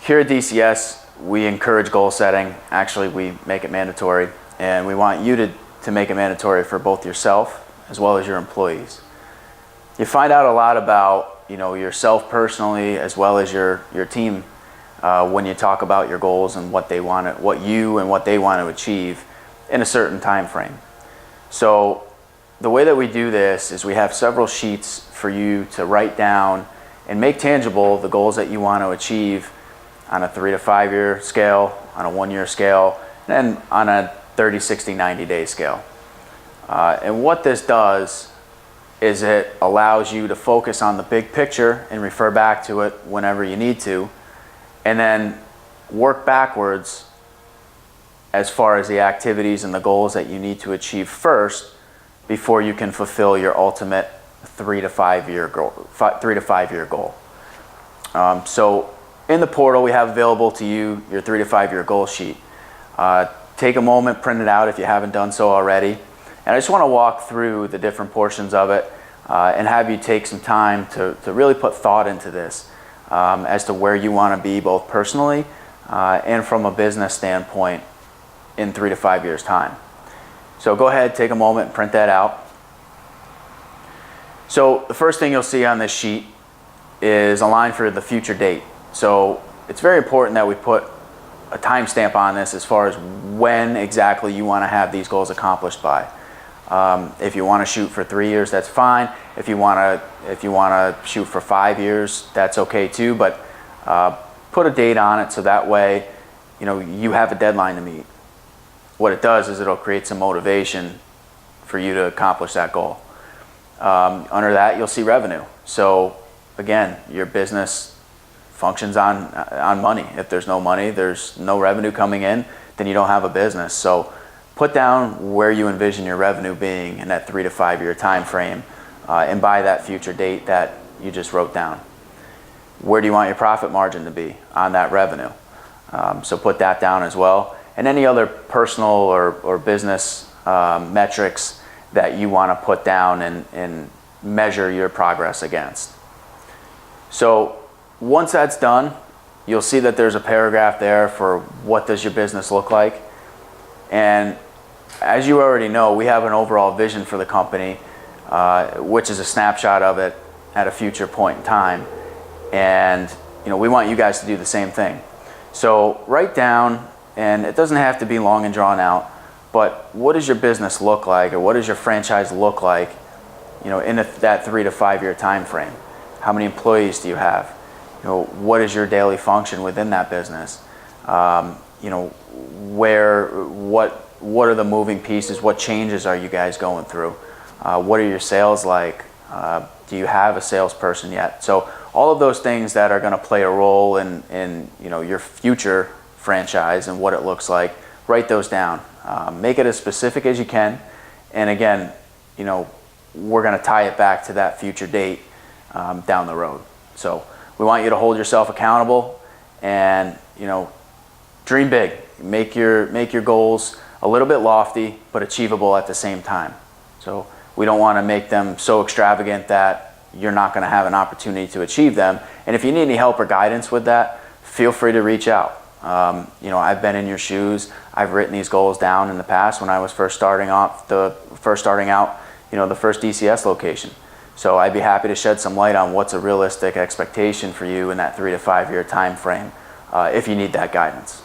Here at DCS, we encourage goal setting. Actually, we make it mandatory, and we want you to make it mandatory for both yourself as well as your employees. You find out a lot about yourself personally as well as your team when you talk about your goals and what they want to, what they want to achieve in a certain time frame. So the way that we do this is we have several sheets for you to write down and make tangible the goals that you want to achieve on a 3 to 5 year scale, on a 1 year scale, and on a 30, 60, 90 day scale. And what this does is it allows you to focus on the big picture and refer back to it whenever you need to, and then work backwards as far as the activities and the goals that you need to achieve first before you can fulfill your ultimate 3 to 5 year goal. So in the portal, we have available to you your 3 to 5 year goal sheet. Take a moment, print it out if you haven't done so already. And I just want to walk through the different portions of it and have you take some time to really put thought into this as to where you want to be both personally and from a business standpoint in 3 to 5 years' time. So go ahead, take a moment and print that out. So the first thing you'll see on this sheet is a line for the future date. So it's very important that we put a timestamp on this as far as when exactly you want to have these goals accomplished by. If you want to shoot for 3 years, that's fine. If you want to shoot for 5 years, that's okay too. But put a date on it so that way, you have a deadline to meet. What it does is it'll create some motivation for you to accomplish that goal. Under that, you'll see revenue. So again, your business functions on money. If there's no money, there's no revenue coming in, then you don't have a business. So put down where you envision your revenue being in that 3 to 5 year time frame and by that future date that you just wrote down. Where do you want your profit margin to be on that revenue? So put that down as well. And any other personal or business metrics that you want to put down and measure your progress against. So once that's done, you'll see that there's a paragraph there for what does your business look like. And as you already know, we have an overall vision for the company, which is a snapshot of it at a future point in time. And we want you guys to do the same thing. So write down, and it doesn't have to be long and drawn out, but what does your business look like, or what does your franchise look like, in that 3 to 5 year time frame? How many employees do you have? What is your daily function within that business? What are the moving pieces? What changes are you guys going through? What are your sales like? Do you have a salesperson yet? So all of those things that are going to play a role in your future franchise and what it looks like, write those down. Make it as specific as you can. And again, we're going to tie it back to that future date down the road. So we want you to hold yourself accountable and dream big. Make your goals a little bit lofty but achievable at the same time. So we don't want to make them so extravagant that you're not going to have an opportunity to achieve them. And if you need any help or guidance with that, feel free to reach out. I've been in your shoes. I've written these goals down in the past when I was first starting out the first DCS location. So I'd be happy to shed some light on what's a realistic expectation for you in that 3 to 5 year time frame if you need that guidance.